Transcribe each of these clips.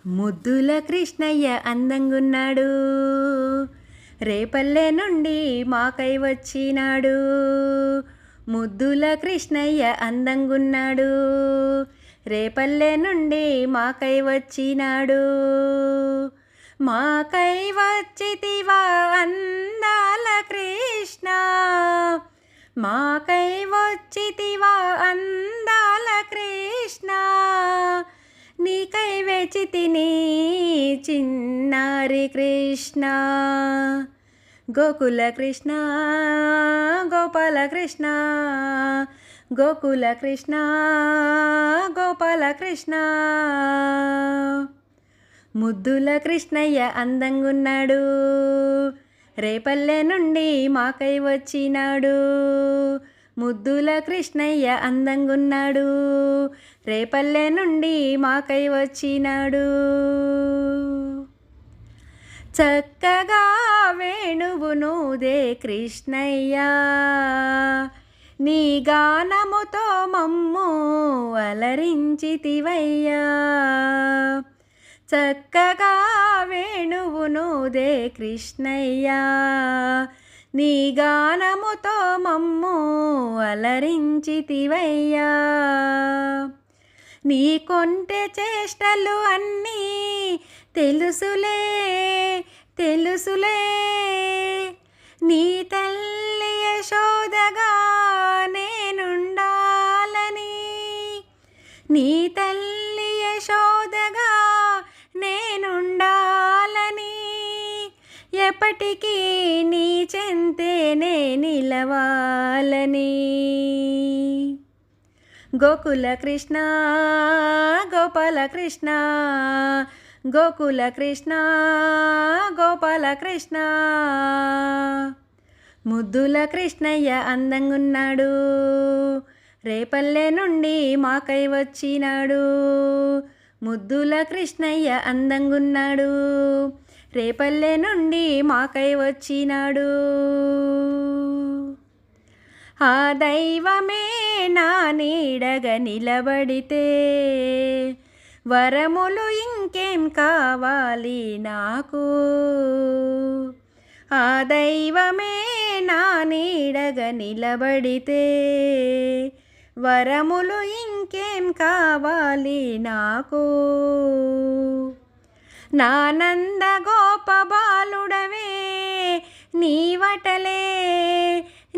ముద్దుల కృష్ణయ్య అందంగున్నాడు, రేపల్లె నుండి మాకై వచ్చినాడు. ముద్దుల కృష్ణయ్య అందంగున్నాడు, రేపల్లె నుండి మాకై వచ్చినాడు. మాకై వచ్చితివా అందాల కృష్ణ, మాకై వచ్చితివా అందాల కృష్ణ, నీకై వేచితిని చిన్నారి కృష్ణ. గోకుల కృష్ణ గోపాల కృష్ణ, గోకుల కృష్ణ గోపాల కృష్ణ. ముద్దుల కృష్ణయ్య అందంగున్నాడు, రేపల్లె నుండి మాకై వచ్చినాడు. ముద్దుల కృష్ణయ్య అందంగున్నాడు, రేపల్లె నుండి మాకై వచ్చినాడు. చక్కగా వేణువు నూదే కృష్ణయ్య, నీ గానముతో మమ్ము అలరించితివయ్యా. చక్కగా వేణువు నూదే కృష్ణయ్య, నీ గానముతో మమ్ము అలరించితివయ్యా. నీ కొంటె చేష్టలు అన్నీ తెలుసులే తెలుసులే, నీ తల్లి యశోదగా నేనుండాలని, నీ తల్లి యశోదగా నేనుండాలని, ఎప్పటికీ నీ చెంతేనే నిలవాలని. గోకుల కృష్ణ గోపాల కృష్ణ, గోకుల కృష్ణ గోపాల కృష్ణ. ముద్దుల కృష్ణయ్య అందంగున్నాడు, రేపల్లె నుండి మాకై వచ్చినాడు. ముద్దుల కృష్ణయ్య అందంగున్నాడు, రేపల్లె నుండి మాకై వచ్చినాడు. ఆ దైవమే నా నీడగా నిలబడితే, వరములు ఇంకేం కావాలి నాకు. ఆ దైవమే నా నీడగా నిలబడితే, వరములు ఇంకేం కావాలి నాకు. నానంద గోప బాలుడవే నీవటలే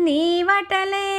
నీవటలే.